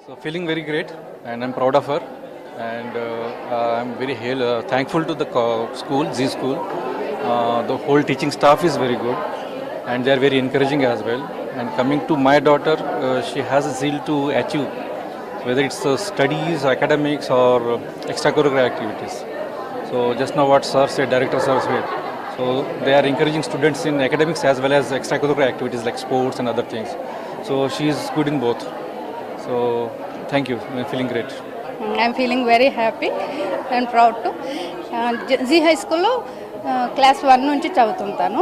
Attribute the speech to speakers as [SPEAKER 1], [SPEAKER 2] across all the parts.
[SPEAKER 1] So feeling very great, and I'm proud of her, and I'm very thankful to the school, Z School. The whole teaching staff is very good, and they are very encouraging as well. And coming to my daughter, she has a zeal to achieve, whether it's studies, academics, or extracurricular activities. So just now what sir said, director sir said. So they are encouraging students in academics as well as extracurricular activities like sports and other things. So she is good in both. So thank you. I'm feeling great.
[SPEAKER 2] I'm feeling very happy and proud to. G high స్కూల్లో class 1 నుంచి చదువుతుంటాను.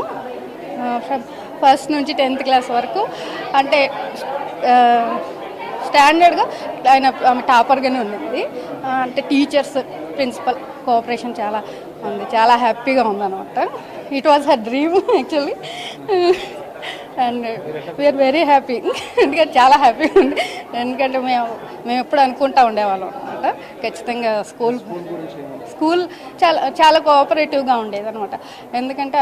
[SPEAKER 2] First నుంచి 10th class వరకు అంటే స్టాండర్డ్గా ఆమె టాపర్గానే ఉన్నది. అంటే teachers, principal cooperation చాలా ఉంది, చాలా హ్యాపీగా ఉందన్నమాట. It was her dream actually, and we are very happy. ఎందుకంటే చాలా హ్యాపీగా ఉంది, ఎందుకంటే మేము ఎప్పుడు అనుకుంటా ఉండేవాళ్ళం అనమాట. ఖచ్చితంగా స్కూల్ చాలా కోఆపరేటివ్గా ఉండేది అనమాట. ఎందుకంటే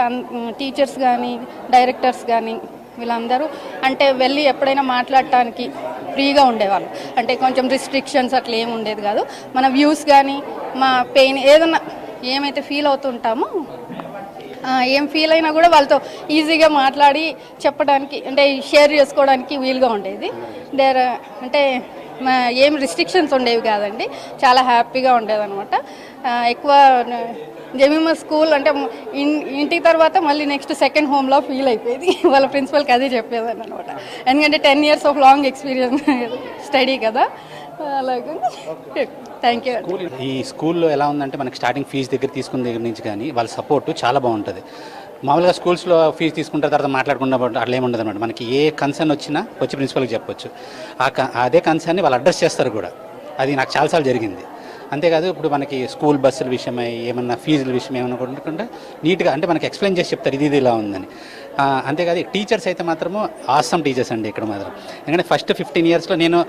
[SPEAKER 2] టీచర్స్ కానీ డైరెక్టర్స్ కానీ వీళ్ళందరూ అంటే వెళ్ళి ఎప్పుడైనా మాట్లాడటానికి ఫ్రీగా ఉండేవాళ్ళు. అంటే కొంచెం రిస్ట్రిక్షన్స్ అట్లా ఏమి ఉండేది కాదు. మన వ్యూస్ కానీ మా పెయిన్ ఏదన్నా ఏమైతే ఫీల్ అవుతుంటామో, ఏం ఫీల్ అయినా కూడా వాళ్ళతో ఈజీగా మాట్లాడి చెప్పడానికి అంటే షేర్ చేసుకోవడానికి వీలుగా ఉండేది. అంటే ఏం రిస్ట్రిక్షన్స్ ఉండేవి కాదండి, చాలా హ్యాపీగా ఉండేది అనమాట. ఎక్కువ జమీమా స్కూల్ అంటే ఇంటి తర్వాత మళ్ళీ నెక్స్ట్ సెకండ్ హోమ్లో ఫీల్ అయిపోయేది. వాళ్ళ ప్రిన్సిపల్కి అదే చెప్పేదాన్ని అనమాట. ఎందుకంటే 10 years of long experience study కదా, అలాగే. Thank you.
[SPEAKER 3] ఈ స్కూల్లో ఎలా ఉందంటే మనకి స్టార్టింగ్ ఫీజు దగ్గర తీసుకున్న దగ్గర నుంచి కానీ వాళ్ళ సపోర్ట్ చాలా బాగుంటుంది. మామూలుగా స్కూల్స్లో ఫీజు తీసుకుంటారు, తర్వాత మాట్లాడుకున్న అట్లా ఏమి ఉండదు అనమాట. మనకి ఏ కన్సర్న్ వచ్చినా వచ్చి ప్రిన్సిపల్కి చెప్పొచ్చు. అదే కన్సర్న్ని వాళ్ళు అడ్రస్ చేస్తారు కూడా. అది నాకు చాలాసార్లు జరిగింది. అంతేకాదు ఇప్పుడు మనకి స్కూల్ బస్సుల విషయమై ఏమన్నా ఫీజుల విషయం ఏమన్నా కొనుక్కుంటే నీట్గా అంటే మనకి ఎక్స్ప్లెయిన్ చేసి చెప్తారు, ఇది ఇలా ఉందని. అంతేకాదు టీచర్స్ అయితే మాత్రము ఆసమ్ టీచర్స్ అండి ఇక్కడ మాత్రం. ఎందుకంటే ఫస్ట్ 15 yearsలో నేను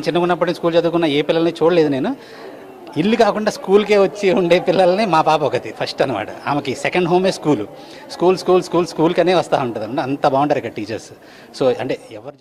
[SPEAKER 3] చిన్నగా ఉన్నప్పుడు స్కూల్ చదువుకున్న ఏ పిల్లల్ని చూడలేదు నేను. ఇల్లు కాకుండా స్కూల్కే వచ్చి ఉండే పిల్లల్ని మా పాప ఒకటి ఫస్ట్ అనమాట. ఆమెకి సెకండ్ హోమే స్కూల్కనే వస్తూ ఉంటుంది. అంత బాగుంటారు ఇక్కడ టీచర్స్. సో అంటే ఎవరు